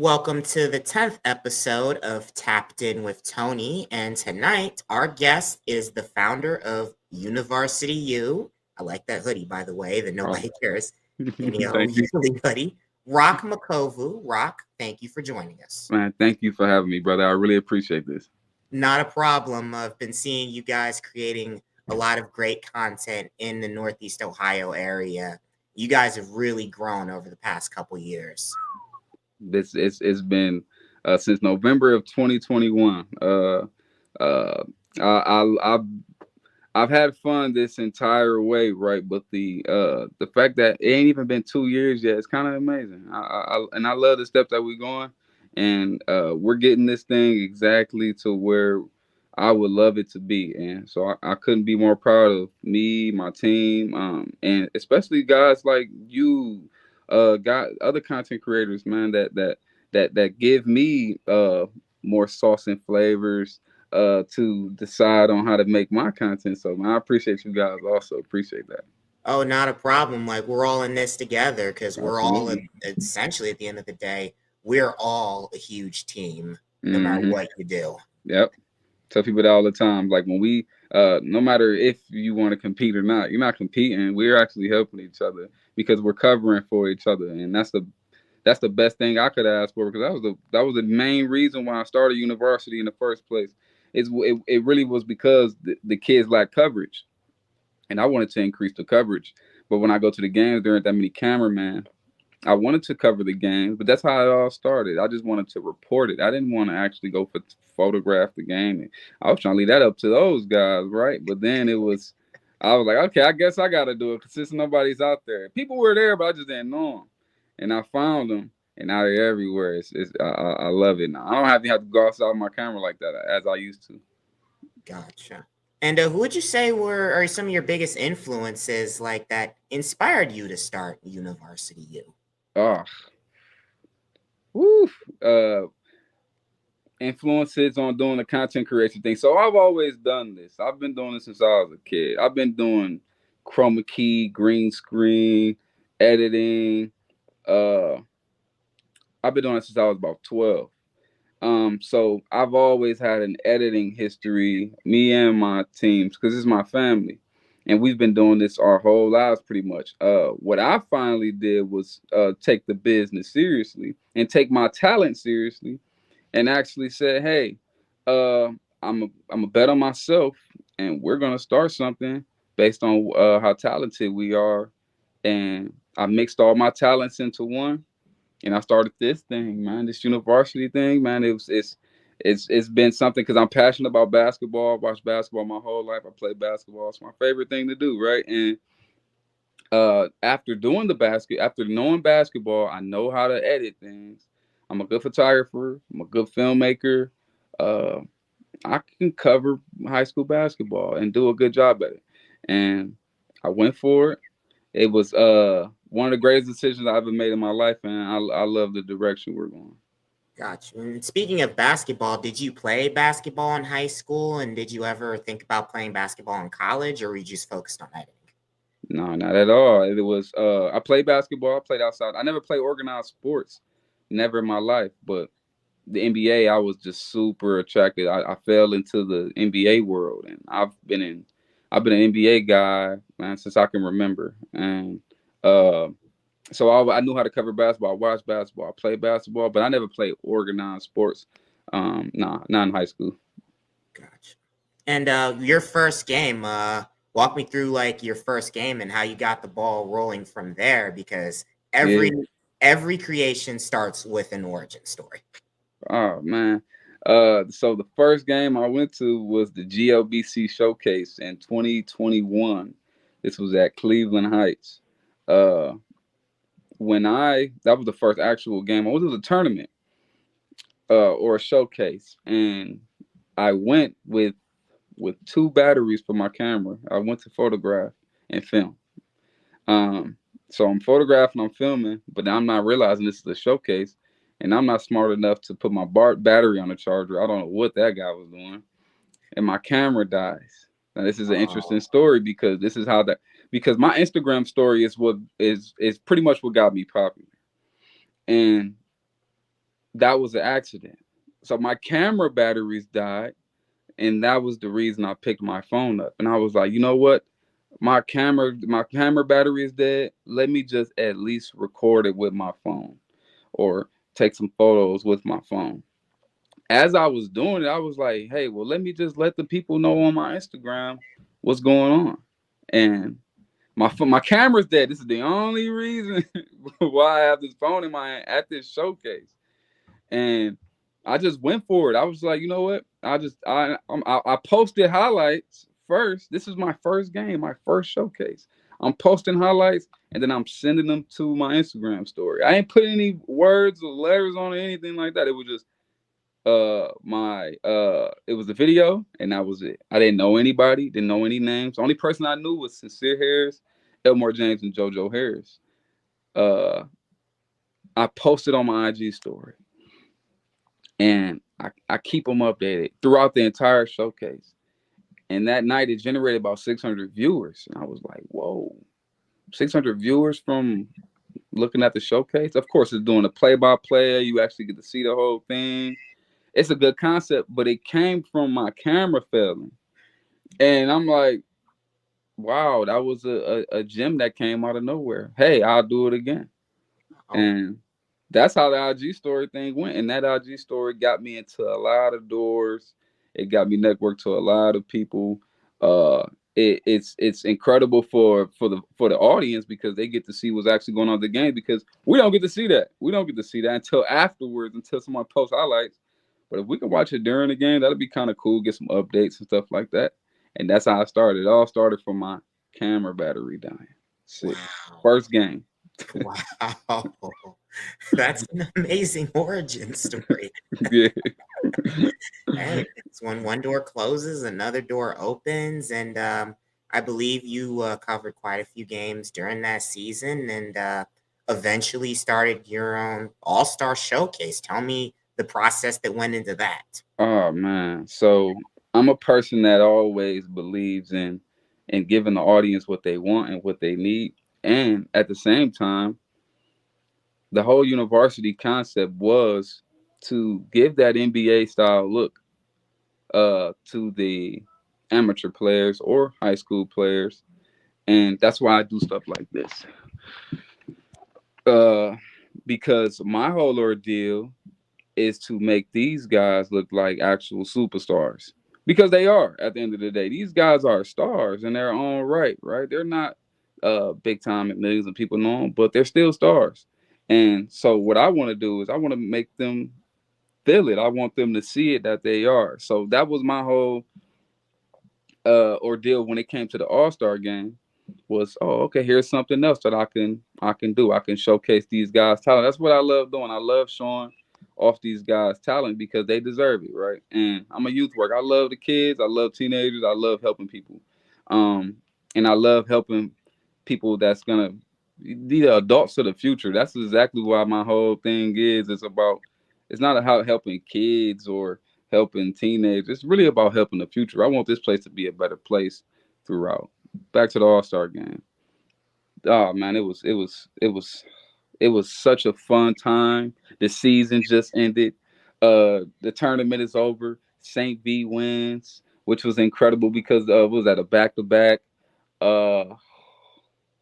Welcome to the 10th episode of Tapped In with Tony. And tonight, our guest is the founder of UnivarsityU. I like that hoodie, by the way, that Oh, nobody cares. Any thank old you, usually hoodie. Rock Makovu. Rock, thank you for joining us. man. Thank you for having me, brother. I really appreciate this. Not a problem. I've been seeing you guys creating a lot of great content in the Northeast Ohio area. You guys have really grown over the past couple years. It's been since November of 2021. Uh, I've had fun this entire way, right? But the fact that it ain't even been 2 years yet, it's kind of amazing. And I love the steps that we're going, and we're getting this thing exactly to where I would love it to be. And so I couldn't be more proud of me, my team, and especially guys like you, other content creators, man, that give me more sauce and flavors to decide on how to make my content. So man, I appreciate you guys also. Appreciate that. Oh, not a problem. Like we're all in this together because we're all Absolutely. essentially at the end of the day, we're all a huge team, no matter Hmm. what you do. Yep. Tell people that all the time. Like when we no matter if you want to compete or not, you're not competing. We're actually helping each other because we're covering for each other. And that's the best thing I could ask for, because that was the main reason why I started university in the first place. It really was because the kids lack coverage, and I wanted to increase the coverage. But when I go to the games, there aren't that many cameramen. I wanted to cover the game, but that's how it all started. I just wanted to report it. I didn't want to actually go photograph the game. And I was trying to leave that up to those guys, right? But then I was like, okay, I guess I got to do it because since nobody's out there. People were there, but I just didn't know them. And I found them, and now they're everywhere. I love it now. I don't have to go outside with my camera like that as I used to. Gotcha. And who would you say are some of your biggest influences like that inspired you to start University U? Oh, woo. Uh, Influences on doing the content creation thing. So I've always done this. I've been doing this since I was a kid. I've been doing chroma key, green screen, editing. Uh, I've been doing it since I was about 12. So I've always had an editing history, me and my teams, because it's my family. And we've been doing this our whole lives pretty much. What I finally did was take the business seriously and take my talent seriously, and actually said, "Hey, uh, I'm a bet on myself, and we're gonna start something based on how talented we are." And I mixed all my talents into one, and I started this thing, man. This university thing, man. It's been something because I'm passionate about basketball. I watched basketball my whole life. I played basketball. It's my favorite thing to do, right? And after knowing basketball, I know how to edit things. I'm a good photographer. I'm a good filmmaker. Uh, I can cover high school basketball and do a good job at it. And I went for it. It was one of the greatest decisions I ever made in my life, and I love the direction we're going. Gotcha. And speaking of basketball, did you play basketball in high school? And did you ever think about playing basketball in college, or were you just focused on editing? No, not at all. It was I played basketball. I played outside. I never played organized sports, never in my life. But the NBA, I was just super attracted. I fell into the NBA world, and I've been an NBA guy, man, since I can remember. And uh, so I knew how to cover basketball. I watched basketball. I played basketball, but I never played organized sports. Nah, not in high school. Gotcha. And your first game, walk me through like your first game and how you got the ball rolling from there, because every Yeah. every creation starts with an origin story. Oh man. So the first game I went to was the GLBC showcase in 2021. This was at Cleveland Heights. Uh, when I that was the first actual game. I went to the tournament or a showcase, and I went with two batteries for my camera. I went to photograph and film. Um, so I'm photographing, I'm filming, but I'm not realizing this is a showcase, and I'm not smart enough to put my battery on the charger. I don't know what that guy was doing, and my camera dies. Now this is an interesting Oh, story because this is how that because my Instagram story is what is pretty much what got me popular, and that was an accident. So my camera batteries died, and that was the reason I picked my phone up. And I was like, you know what? My camera battery is dead. Let me just at least record it with my phone or take some photos with my phone. As I was doing it, I was like, hey, well, let me just let the people know on my Instagram what's going on. And my camera's dead. This is the only reason why I have this phone in my hand at this showcase. And I just went for it. I was like, you know what? I posted highlights first. This is my first game, my first showcase. I'm posting highlights and then I'm sending them to my Instagram story. I ain't put any words or letters on it, anything like that. It was just my it was a video and that was it. I didn't know anybody, didn't know any names. The only person I knew was Sincere Harris, Elmore James, and JoJo Harris. Uh I posted on my IG story and I keep them updated throughout the entire showcase. And that night it generated about 600 viewers. And I was like, whoa, 600 viewers from looking at the showcase. Of course, it's doing a play by play. You actually get to see the whole thing. It's a good concept, but it came from my camera failing. And I'm like, wow, that was a gem that came out of nowhere. Hey, I'll do it again. Oh, And that's how the IG story thing went. And that IG story got me into a lot of doors. It got me networked to a lot of people. Uh, it's incredible for the audience because they get to see what's actually going on in the game because we don't get to see that. We don't get to see that until afterwards, until someone posts highlights. But if we can watch it during the game, that'll be kind of cool. Get some updates and stuff like that. And that's how I started. It all started from my camera battery dying. Sick. wow. First game. Wow. That's an amazing origin story. Yeah. Hey, it's when one door closes, another door opens, and I believe you covered quite a few games during that season, and eventually started your own All Star Showcase. Tell me the process that went into that. Oh man. So I'm a person that always believes in giving the audience what they want and what they need. And at the same time, the whole university concept was to give that NBA style look to the amateur players or high school players. And that's why I do stuff like this. Uh because my whole ordeal is to make these guys look like actual superstars because they are at the end of the day. These guys are stars in their own right, right? They're not big time and millions of people know them, but they're still stars. And so what I want to do is I want to make them feel it. I want them to see it that they are. So that was my whole ordeal when it came to the All-Star game was, oh, okay, here's something else that I can do. I can showcase these guys' talent. That's what I love doing. I love showing off these guys' talent because they deserve it, right? And I'm a youth worker. I love the kids. I love teenagers. I love helping people, um, and I love helping people that's gonna be the adults of the future. That's exactly why my whole thing is. It's about. It's not about helping kids or helping teenagers. It's really about helping the future. I want this place to be a better place throughout. Back to the All-Star game. Oh man, it was such a fun time. The season just ended. The tournament is over. St. V wins, which was incredible because was that a back to back? Uh,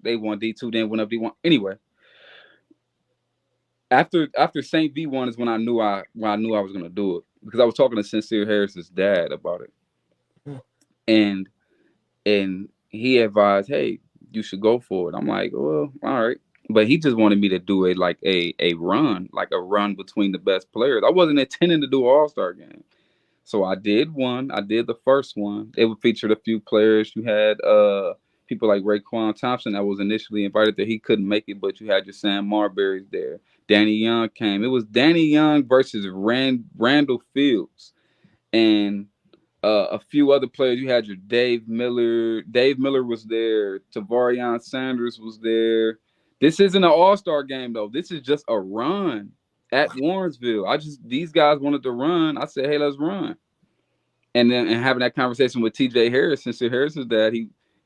they won D2, then went up D1. Anyway, after St. V won is when I knew I was gonna do it because I was talking to Sincere Harris's dad about it, Hmm. and he advised, hey, you should go for it. I'm like, well, all right. But he just wanted me to do it like a run, like a run between the best players. I wasn't intending to do an all-star game. So I did one. I did the first one. It featured a few players. You had people like Raekwon Thompson that was initially invited there. He couldn't make it, but you had your Sam Marbury's there. Danny Young came. It was Danny Young versus Randall Fields. And a few other players. You had your Dave Miller. Dave Miller was there. Tavarion Sanders was there. This isn't an all-star game though. This is just a run at Warrensville. These guys wanted to run. I said, hey, let's run. And then having that conversation with TJ Harris, Sincere Harris's dad,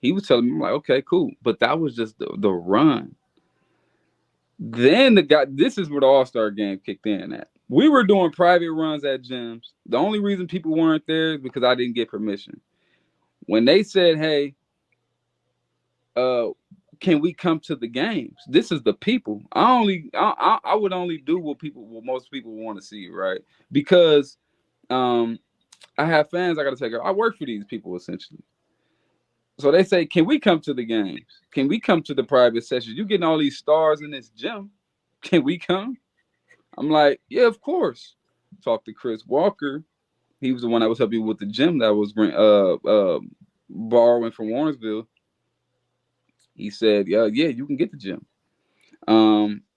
he was telling me, I'm like, okay, cool. But that was just the run. Then this is where the all-star game kicked in at. We were doing private runs at gyms. The only reason people weren't there is because I didn't get permission. When they said, "Hey, uh, can we come to the games?" This is the people. I would only do what most people want to see, right? Because um, I have fans I got to take care of. I work for these people essentially. So they say, "Can we come to the games? Can we come to the private sessions? You getting all these stars in this gym? Can we come?" I'm like, "Yeah, of course." Talk to Chris Walker. He was the one that was helping with the gym that was borrowing from Warrensville. He said, "Yeah, yeah, you can get the gym.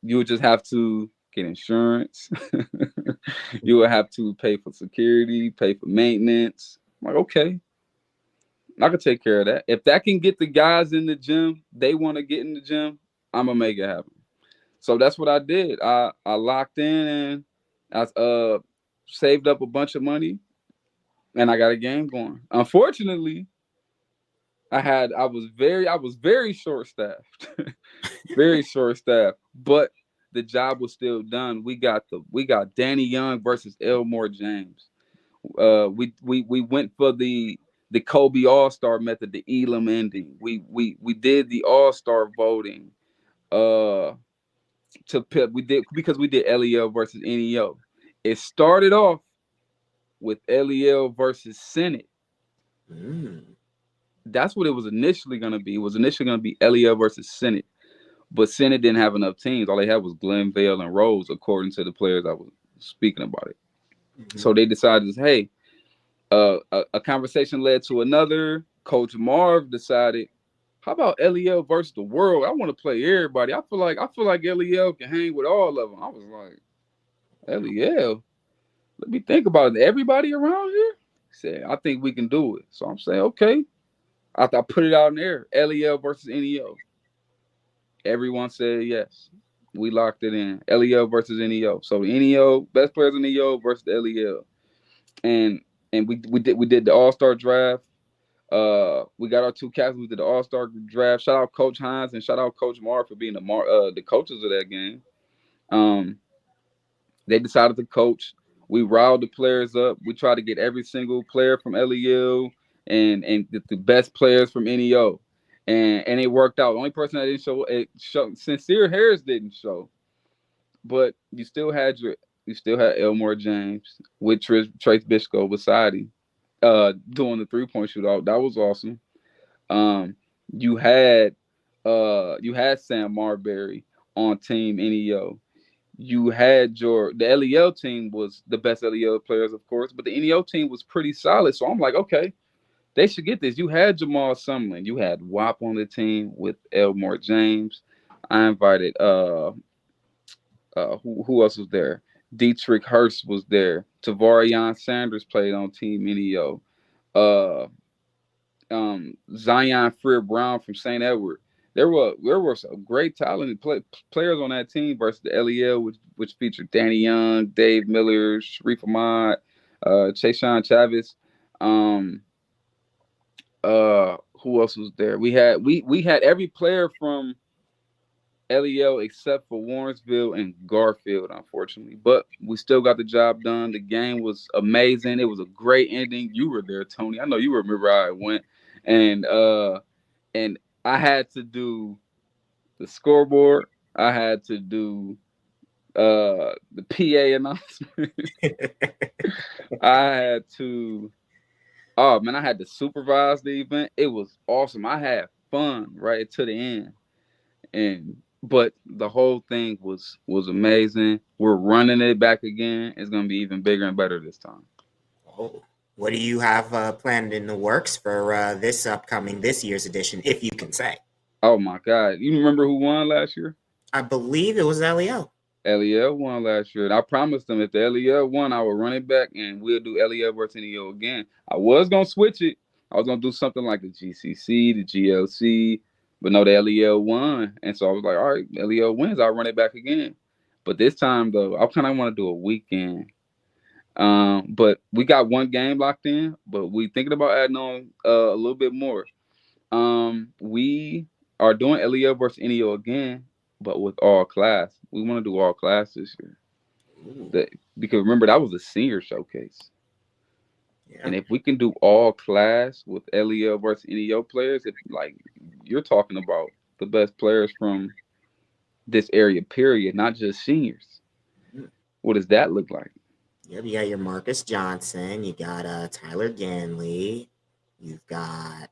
You would just have to get insurance. You would have to pay for security, pay for maintenance." I'm like, okay, I could take care of that. If that can get the guys in the gym, they want to get in the gym, I'm gonna make it happen. So that's what I did. I locked in and I saved up a bunch of money and I got a game going. Unfortunately, I was very short staffed. Very short staffed, but the job was still done. We got Danny Young versus Elmore James. We went for the Kobe All Star method, the Elam ending. We did the All Star voting. Uh, to pip we did because we did LEL versus NEO. It started off with LEL versus Senate. Mm. That's what it was initially gonna be. It was initially gonna be LEL versus Senate. But Senate didn't have enough teams. All they had was Glenvale and Rose, according to the players I was speaking about it. Mhm. So they decided, hey, a conversation led to another. Coach Marv decided, how about LEL versus the world? I want to play everybody. I feel like LEL can hang with all of them. I was like, LEL. Let me think about it. Everybody around here? He said, I think we can do it. So I'm saying, okay. I put it out in there. LEL versus NEO. Everyone said yes. We locked it in. LEL versus NEO. So NEO, best players in NEO versus the LEL. And we did the All-Star draft. We got our two captains. We did the All-Star draft. Shout out Coach Hines and shout out Coach Marr for being the coaches of that game. Um, they decided to coach. We riled the players up. We tried to get every single player from LEL and the best players from NEO. And it worked out. The only person that didn't show Sincere Harris didn't show. But you still had Elmore James with Trace Bishko beside him, doing the 3-point shootout. That was awesome. Um, you had you had Sam Marbury on Team NEO. You had the LEL team was the best LEL players, of course, but the NEO team was pretty solid. So I'm like, okay, they should get this. You had Jamal Sumlin, you had WAP on the team with Elmore James. I invited who else was there? Dietrich Hurst was there. Tavarion Sanders played on Team NEO. Uh, Zion Freer Brown from St. Edward. There were some great talented players on that team versus the LEL, which featured Danny Young, Dave Miller, Sharif Ahmad, Chasean Chavez. Um, who else was there? We had every player from LEL except for Warrensville and Garfield, unfortunately. But we still got the job done. The game was amazing. It was a great ending. You were there, Tony. I know you remember how it went. And and I had to do the scoreboard. I had to do the PA announcement. I had to I had to supervise the event. It was awesome. I had fun right to the end. And but the whole thing was amazing. We're running it back again. It's gonna be even bigger and better this time. Oh, what do you have planned in the works for this year's edition, if you can say? Oh my God. You remember who won last year? I believe it was Leo. LEL won last year. And I promised them if the LEL won, I would run it back and we'll do LEL versus NEO again. I was gonna switch it. I was gonna do something like the GCC, the GLC, but no, the LEL won. And so I was like, all right, LEL wins, I'll run it back again. But this time though, I kind of want to do a weekend. But we got one game locked in, but we thinking about adding on a little bit more. We are doing LEL versus NEO again, but with all class. We want to do all class this year. Ooh, That because remember that was a senior showcase. yeah. And if we can do all class with LEL versus NEO players, if like you're talking about the best players from this area, period, not just seniors. Mm. What does that look like? Yep, you got your Marcus Johnson, you got Tyler Ganley, you've got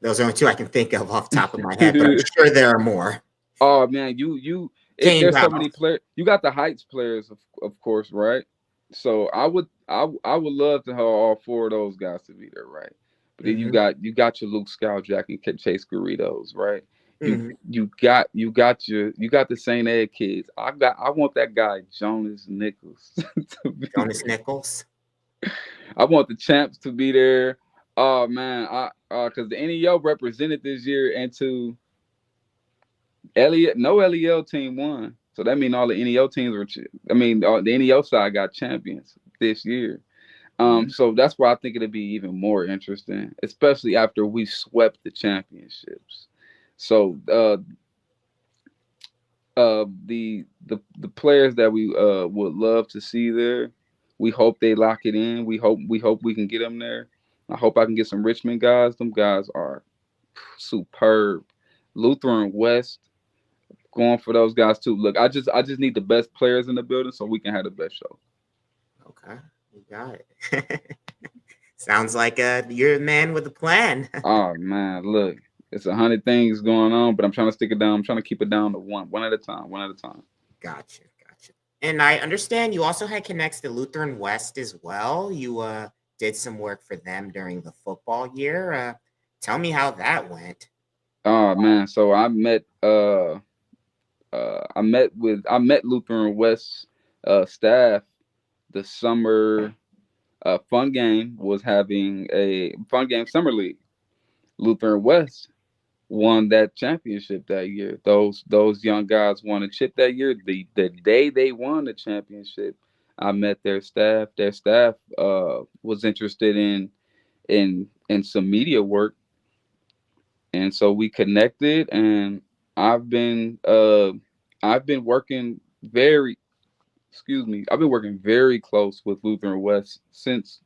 those are only two I can think of off the top of my head, but I'm sure there are more. Oh man, Kane there's so Bravo. many players. You got the Heights players, of course, right? So I would love to have all four of those guys to be there, right? But then Hmm. you got your Luke Scoutjack and Chase Garridos, right? Hmm. You got the St. Ed kids. I want that guy Jonas Nichols to be Jonas there. Nichols. I want the champs to be there. Oh man, I because the NEO represented this year, and to Elliot, no LEL team won. So that means all the NEO teams were. The NEO side got champions this year. Mhm. So that's why I think it'd be even more interesting, especially after we swept the championships. So the players that we would love to see there, we hope they lock it in. We hope we can get them there. I hope I can get some Richmond guys. Them guys are superb. Lutheran West, going for those guys too. Look, I just need the best players in the building so we can have the best show. Okay, you got it. Sounds like you're a man with a plan. Oh man, look, it's 100 things going on, but I'm trying to stick it down. I'm trying to keep it down to one at a time, one at a time. Gotcha, gotcha. And I understand you also had connects to Lutheran West as well. You did some work for them during the football year. Tell me how that went. Oh man, so I met Lutheran West staff the summer. Fun Game was having a Fun Game Summer League. Lutheran West won that championship that year. Those young guys won a chip that year. The day they won the championship, I met their staff. Their staff was interested in some media work, and so we connected. And I've been uh I've been working very I've been working very close with Lutheran West since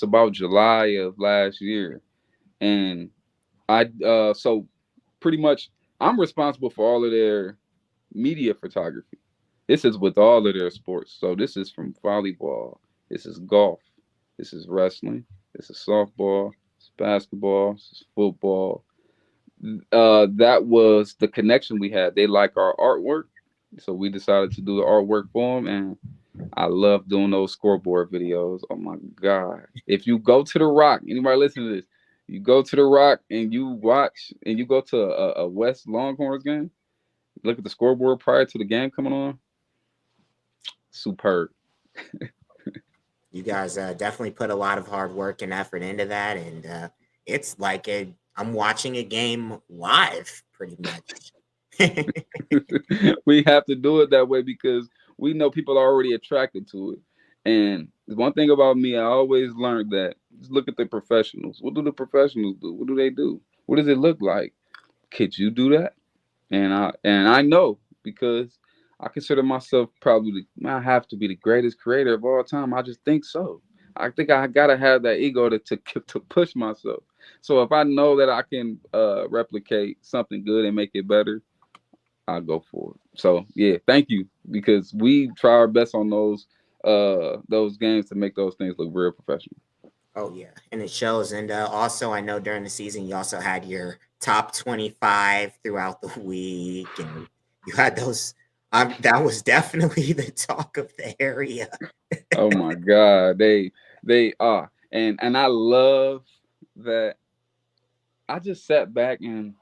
about July of last year, and I so pretty much I'm responsible for all of their media photography. This is with all of their sports. So this is from volleyball, this is golf, this is wrestling, this is softball, it's basketball, this is football. That was the connection we had. They like our artwork, so we decided to do the artwork for them, and I love doing those scoreboard videos. Oh my god! If you go to the Rock, anybody listen to this? You go to the Rock and you watch, and you go to a West Longhorns game. Look at the scoreboard prior to the game coming on. Superb. You guys definitely put a lot of hard work and effort into that, and it's like I'm watching a game live, pretty much. We have to do it that way because we know people are already attracted to it. And the one thing about me, I always learned that just look at the professionals. What do the professionals do? What do they do? What does it look like? Could you do that? And I know because I consider myself probably I have to be the greatest creator of all time. I just think so. I think I gotta have that ego to push myself. So if I know that I can replicate something good and make it better, I'll go for it. So yeah, thank you because we try our best on those games to make those things look real professional. Oh yeah, and it shows. And also, I know during the season you also had your top 25 throughout the week, and you had those. That was definitely the talk of the area. Oh my God, they are, and I love that. I just sat back and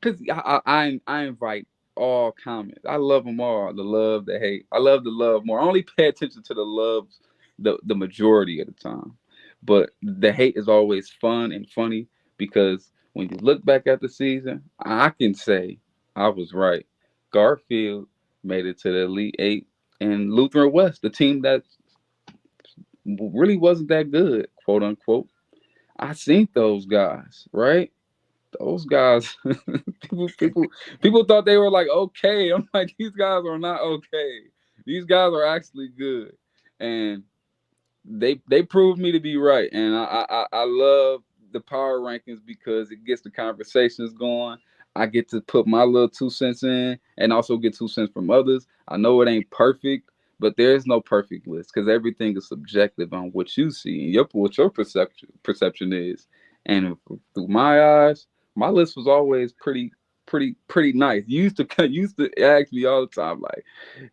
because I invite all comments. I love them all. The love, the hate. I love the love more. I only pay attention to the loves the majority of the time, but the hate is always fun and funny because when you look back at the season, I can say I was right. Garfield made it to the Elite Eight, and Lutheran West, the team that really wasn't that good, quote unquote. I seen those guys, right? those guys, people thought they were like okay. I'm like, these guys are not okay. These guys are actually good, and they proved me to be right. And I love the power rankings because it gets the conversations going. I get to put my little 2 cents in, and also get 2 cents from others. I know it ain't perfect, but there's no perfect list because everything is subjective on what you see and what your perception is. And through my eyes, my list was always pretty nice. You used to ask me all the time, like,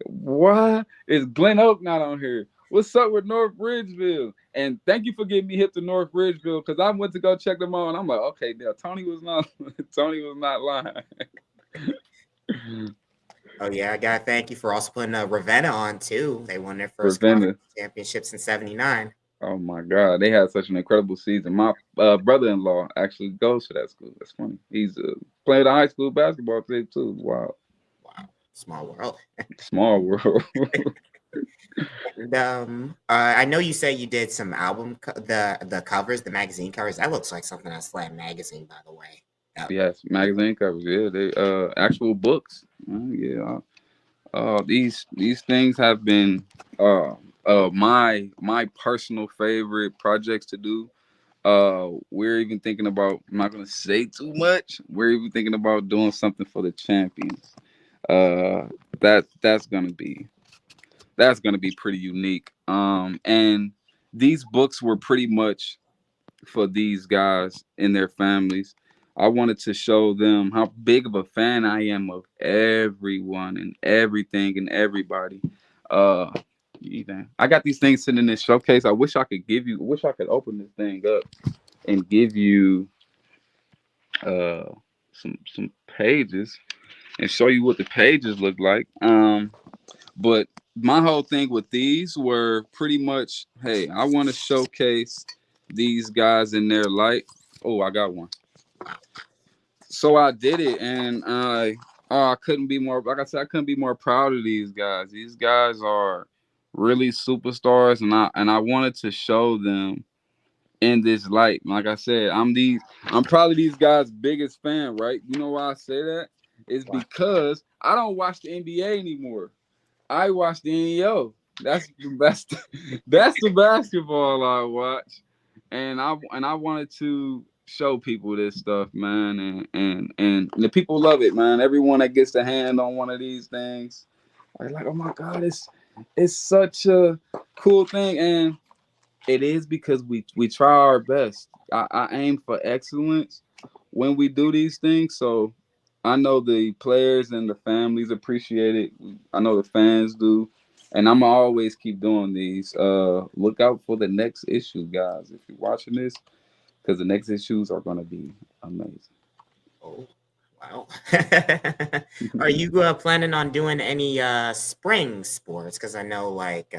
why is Glen Oak not on here? What's up with North Ridgeville? And thank you for getting me hip to North Ridgeville because I went to go check them out, and I'm like, okay, now Tony was not Tony was not lying. Oh yeah, I gotta thank you for also putting Ravenna on too. They won their first conference Ravenna. championships in '79. Oh my God, they had such an incredible season. My brother-in-law actually goes to that school. That's funny. He's playing high school basketball today too. Wow, Wow, small world. small world. And I know you said you did some the covers, the magazine covers. That looks like something on Slam magazine, by the way. Yes, magazine covers. Yeah, they actual books. Yeah. These things have been my personal favorite projects to do. We're even thinking about. I'm not gonna say too much. We're even thinking about doing something for the champions. Uh, that's gonna be pretty unique. And these books were pretty much for these guys and their families. I wanted to show them how big of a fan I am of everyone and everything and everybody. Uh, I got these things sitting in this showcase. I wish I could give you. Wish I could open this thing up and give you uh some pages and show you what the pages look like. But my whole thing with these were pretty much, hey, I want to showcase these guys in their light. Oh, I got one. So I did it, and I couldn't be more. Like I said, I couldn't be more proud of these guys. These guys are really superstars, and I wanted to show them in this light. Like I said, I'm probably these guys' biggest fan, right? You know why I say that? It's Wow. because I don't watch the NBA anymore. I watch the NEO. That's the basketball I watch, and I wanted to show people this stuff, man, and the people love it, man. Everyone that gets a hand on one of these things, are like, oh my God, it's such a cool thing, and it is because we try our best. I aim for excellence when we do these things. So I know the players and the families appreciate it. I know the fans do. And I'm gonna always keep doing these. Look out for the next issue, guys. If you're watching this, because the next issues are gonna be amazing. Oh, wow. Are you planning on doing any spring sports? Because I know, like,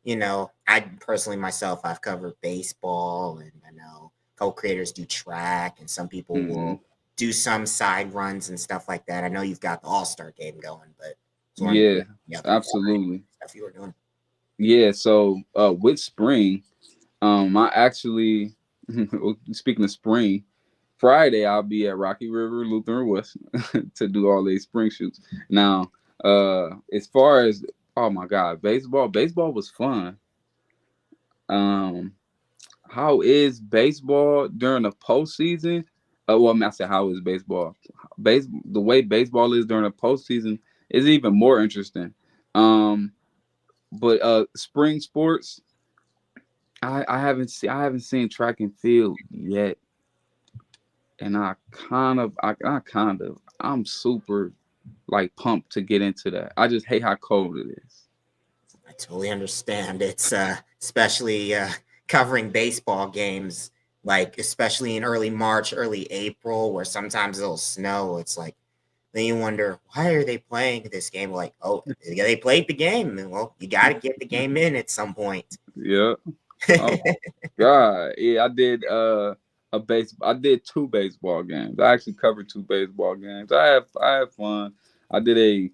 I personally myself, I've covered baseball, and I know co-creators do track, and some people Hmm. will do some side runs and stuff like that. I know you've got the All-Star game going, but just wondering Yeah, the other absolutely. stuff you were doing. Yeah. So with spring, I actually speaking of spring, Friday I'll be at Rocky River Lutheran West to do all these spring shoots. Now, as far as, oh my God, baseball was fun. Um, how is baseball during the postseason? Well, I mean, I said how is baseball? The way baseball is during the postseason is even more interesting. Um, but spring sports, I haven't seen track and field yet, and I'm super like pumped to get into that. I just hate how cold it is. I totally understand. It's especially covering baseball games, like especially in early March, early April, where sometimes it'll snow. It's like then you wonder why are they playing this game? Like, oh, they played the game. Well, you got to get the game in at some point. Yeah. Oh God. Yeah, I did 2 baseball games. I actually covered 2 baseball games. I had fun. I did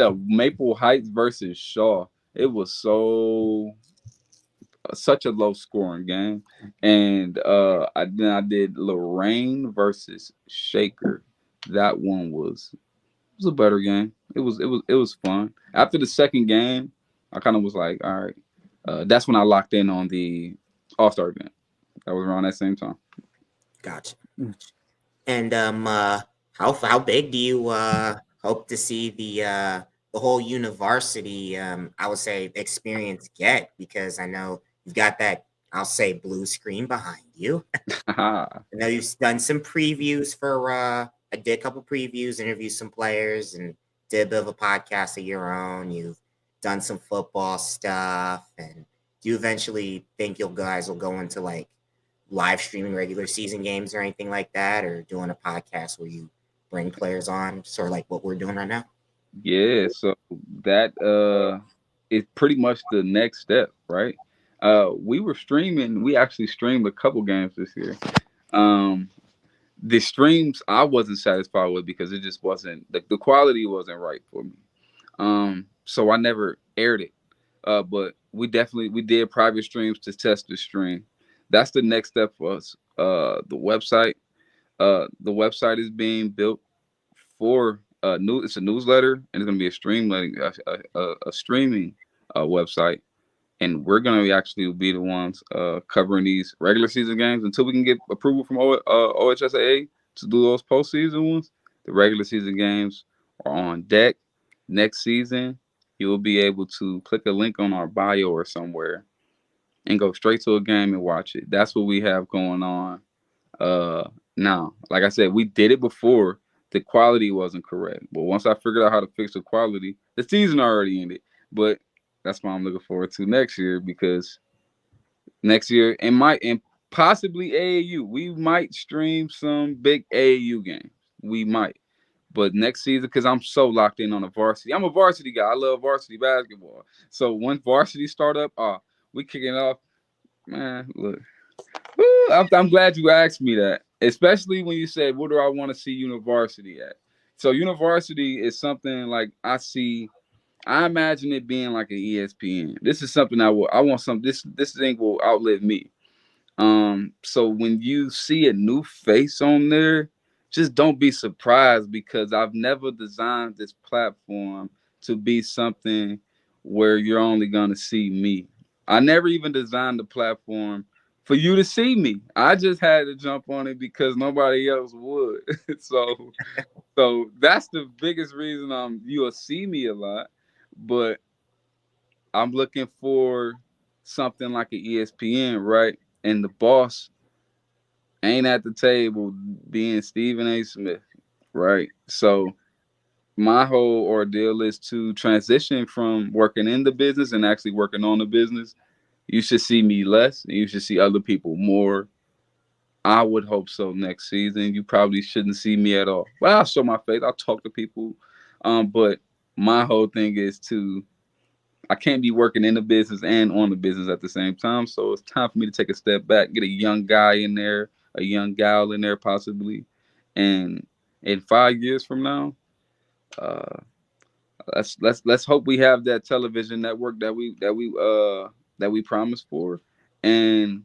a Maple Heights versus Shaw. It was so such a low scoring game. And I did Lorraine versus Shaker. That one was a better game. It was fun. After the second game, I kind of was like, all right. That's when I locked in on the All Star event. That was around that same time. Gotcha. Gotcha. And how big do you hope to see the whole university I would say experience get? Because I know you've got that, I'll say, blue screen behind you. I know you've done some previews for I did a couple previews, interviewed some players, and did a bit of a podcast of your own. You've done some football stuff, and do you eventually think you guys will go into like live streaming regular season games or anything like that, or doing a podcast where you bring players on, sort of like what we're doing right now? Yeah, so that is pretty much the next step, right? We actually streamed a couple games this year. Um the streams I wasn't satisfied with because it just wasn't the quality wasn't right for me. So I never aired it. But we did private streams to test the stream. That's the next step for us. The website is being built for new. It's a newsletter and it's gonna be a a streaming website, and we're gonna actually be the ones covering these regular season games until we can get approval from OHSAA to do those postseason ones. The regular season games are on deck. Next season, you'll be able to click a link on our bio or somewhere and go straight to a game and watch it. That's what we have going on uh now. Like I said, we did it before. The quality wasn't correct. But once I figured out how to fix the quality, the season already ended. But that's what I'm looking forward to next year because next year and possibly AAU. We might stream some big AAU games. We might. But next season, because I'm so locked in on the varsity. I'm a varsity guy. I love varsity basketball. So when varsity start up, we kicking off. Man, look. Woo, I'm glad you asked me that, especially when you said, "What do I want to see university at?" So university is something like I see. I imagine it being like an ESPN. This is something I want some. This thing will outlive me. So when you see a new face on there, just don't be surprised because I've never designed this platform to be something where you're only gonna see me. I never even designed the platform for you to see me. I just had to jump on it because nobody else would. so so that's the biggest reason you'll see me a lot. But I'm looking for something like an ESPN, right? And the boss ain't at the table being Stephen A. Smith, right? So my whole ordeal is to transition from working in the business and actually working on the business. You should see me less, and you should see other people more. I would hope so next season. You probably shouldn't see me at all. But I'll show my face. I'll talk to people. But my whole thing is to I can't be working in the business and on the business at the same time. So it's time for me to take a step back, get a young guy in there, a young gal in there possibly, and in 5 years from now, uh, let's hope we have that television network that we promised for, and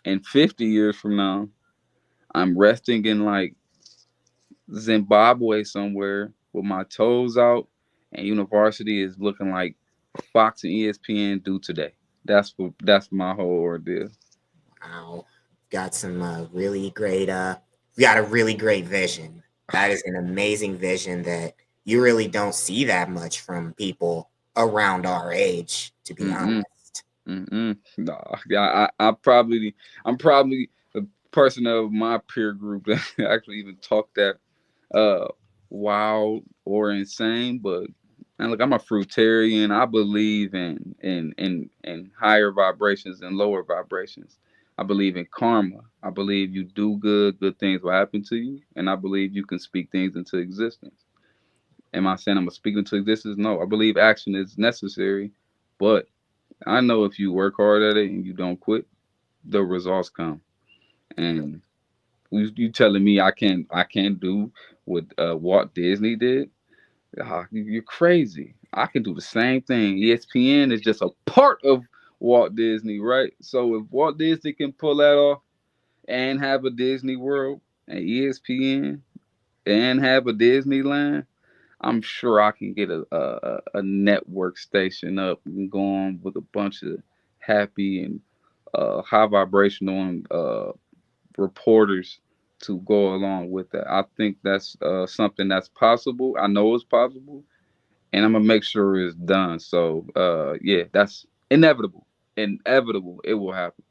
in 50 years from now, I'm resting in like Zimbabwe somewhere with my toes out, and university is looking like Fox and ESPN do today. That's my whole ordeal. Wow, got some really great. You got a really great vision. That is an amazing vision that you really don't see that much from people around our age, to be Mm-mm, honest. mm-mm. Nah, yeah, I'm probably the person of my peer group that actually even talk that uh wild or insane. But and look, I'm a fruitarian. I believe in higher vibrations and lower vibrations. I believe in karma. I believe you do good, good things will happen to you, and I believe you can speak things into existence. Am I saying I'm gonna speak into existence? No, I believe action is necessary, but I know if you work hard at it and you don't quit, the results come. And you telling me I can't do what Walt Disney did? You're crazy. I can do the same thing. ESPN is just a part of Walt Disney, right? So if Walt Disney can pull that off and have a Disney World and ESPN and have a Disneyland, I'm sure I can get a network station up and going with a bunch of happy and high vibrational and reporters to go along with that. I think that's something that's possible. I know it's possible, and I'm gonna make sure it's done. So yeah, that's inevitable. Inevitable. It will happen.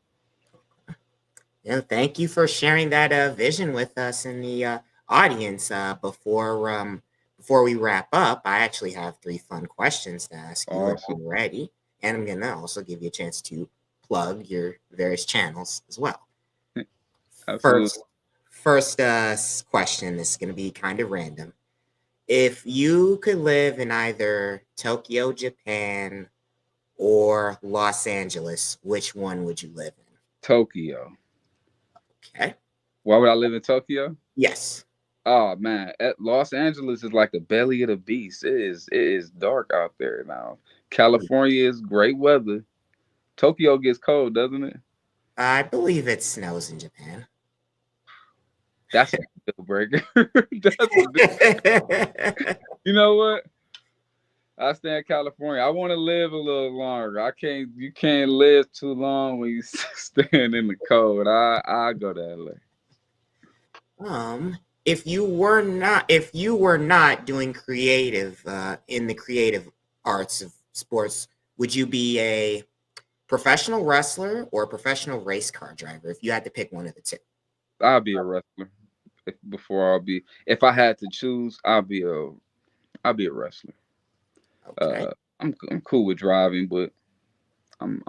Yeah, thank you for sharing that vision with us in the audience. Before we wrap up, I actually have three fun questions to ask you, if Awesome. you're ready, and I'm gonna also give you a chance to plug your various channels as well. Absolutely. First, first question is gonna be kind of random. If you could live in either Tokyo, Japan, or Los Angeles, which one would you live in? Tokyo. Okay. Why would I live in Tokyo? Yes. Oh man, Los Angeles is like the belly of the beast. It is dark out there now. California is great weather. Tokyo gets cold, doesn't it? I believe it snows in Japan. That's a deal breaker. That's a deal. You know what? I stay in California. I want to live a little longer. I can't. You can't live too long when you stand in the cold. I go to LA. If you were not doing creative in the creative arts of sports, would you be a professional wrestler or a professional race car driver if you had to pick one of the two? I'll be a wrestler before I'll be. If I had to choose, I'll be a wrestler. Okay, I'm cool with driving, but I'm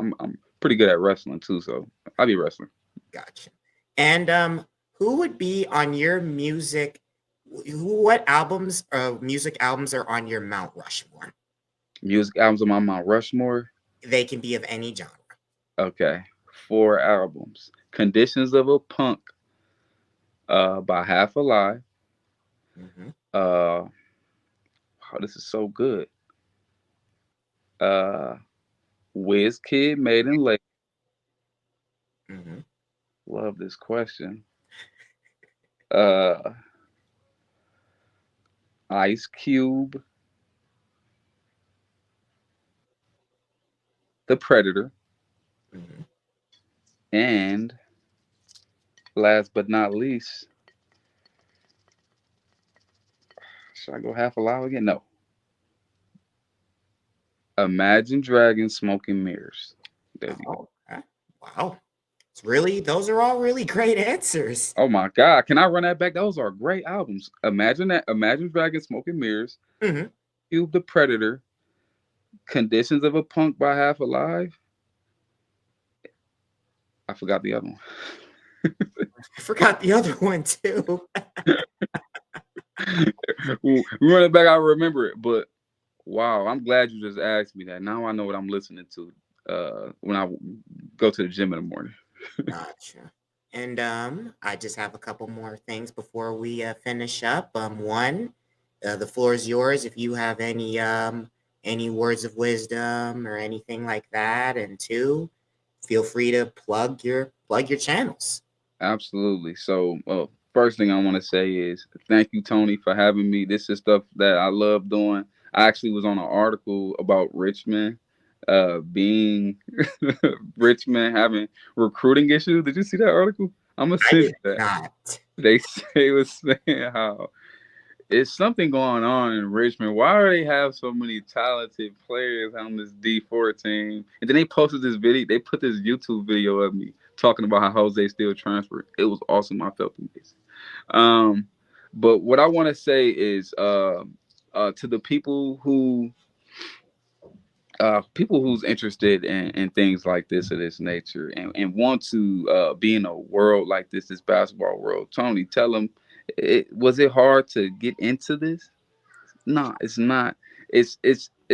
pretty good at wrestling too. So I'll be a wrestler. gotcha. And who would be on your what albums, music albums are on your Mount Rushmore? Music albums on my Mount Rushmore. They can be of any genre. Okay, 4 albums. Conditions of a Punk, by Half Alive. Hmm. Oh, this is so good. Uh, Wiz Kid, Made in Lake. Hmm. Love this question. Uh, Ice Cube, The Predator, Hmm. and last but not least, should I go Half Alive again? No. Imagine Dragons, Smoking Mirrors. There you go. Oh, okay. Wow. It's really, those are all really great answers. Oh my God! Can I run that back? Those are great albums. Imagine that. Imagine Dragons, Smoking Mirrors, Hmm. Cube, The Predator, Conditions of a Punk by Half Alive. I forgot the other one. I forgot the other one too. We run it back. I remember it, but wow, I'm glad you just asked me that. Now I know what I'm listening to when I go to the gym in the morning. Gotcha. And I just have a couple more things before we finish up. One, the floor is yours if you have any words of wisdom or anything like that. And two, feel free to plug your channels. Absolutely. So, first thing I want to say is thank you, Tony, for having me. This is stuff that I love doing. I actually was on an article about Richmond, being Richmond having recruiting issues. Did you see that article? I'm gonna I send did you that. not. They say it was saying how it's something going on in Richmond. Why do they have so many talented players on this D4 team? And then they posted this video. They put this YouTube video of me talking about how Jose still transferred. It was awesome. I felt amazing. Um, but what I want to say is to the people who's interested in things like this of this nature and want to be in a world like this basketball world. Tony, tell them, was it hard to get into this? No, it's not. It's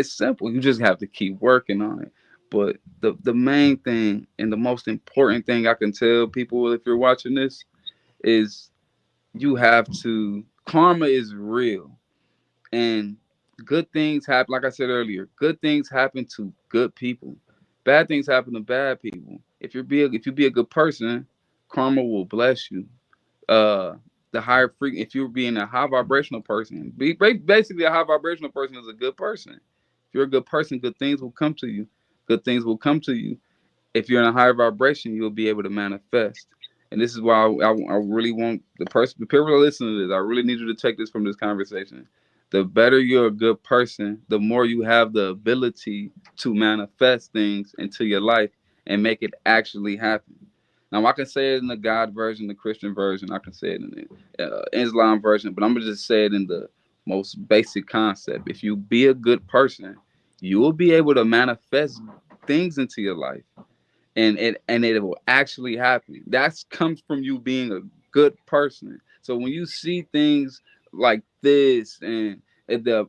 simple. You just have to keep working on it. But the main thing and the most important thing I can tell people if you're watching this is you have to karma is real and good things happen. Like I said earlier, good things happen to good people. Bad things happen to bad people. If you be a good person, karma will bless you. Uh, the higher if you're being a high vibrational person, basically a high vibrational person is a good person. If you're a good person, good things will come to you. Good things will come to you. If you're in a higher vibration, you'll be able to manifest. And this is why I really want the people that listen to this, I really need you to take this from this conversation. The better you're a good person, the more you have the ability to manifest things into your life and make it actually happen. Now, I can say it in the God version, the Christian version. I can say it in the Islam version, but I'm gonna just say it in the most basic concept. If you be a good person, you will be able to manifest things into your life, and it will actually happen. That comes from you being a good person. So when you see things like this,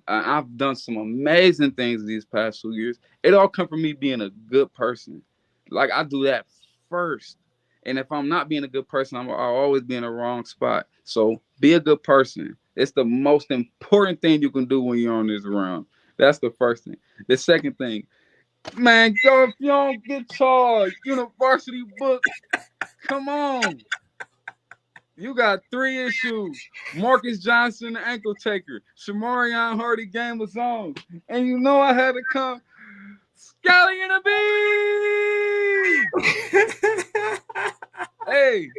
I've done some amazing things these past 2 years. It all come from me being a good person. Like I do that first. And if I'm not being a good person, I'll always be in the wrong spot. So be a good person. It's the most important thing you can do when you're on this round. That's the first thing. The second thing, man, go if you don't get your university book. Come on. You got 3 issues. Marcus Johnson, the ankle taker. Shamarion Hardy, Game of Zones. And you know I had to come. Scally and a bee! Hey,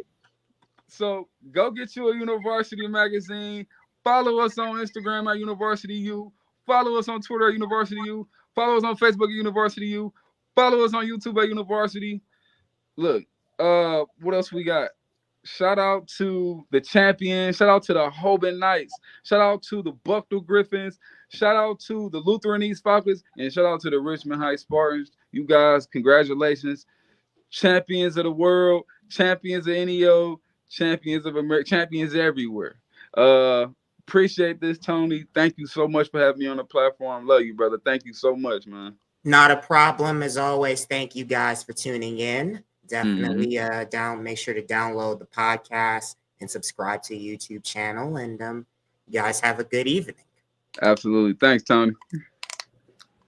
so go get you a university magazine. Follow us on Instagram at UnivarsityU. Follow us on Twitter at UnivarsityU. Follow us on Facebook at UnivarsityU. Follow us on YouTube at University. Look, what else we got? Shout out to the champions. Shout out to the Hoban Knights. Shout out to the Buckle Griffins. Shout out to the Lutheran East Falcons. And shout out to the Richmond High Spartans. You guys, congratulations. Champions of the world, champions of NEO, champions of America, champions everywhere. Uh, Appreciate this, Tony. Thank you so much for having me on the platform. Love you, brother. Thank you so much, man. Not a problem. As always, thank you guys for tuning in. Mm-hmm. Definitely make sure to download the podcast and subscribe to the YouTube channel. And you guys have a good evening. Absolutely. Thanks, Tony.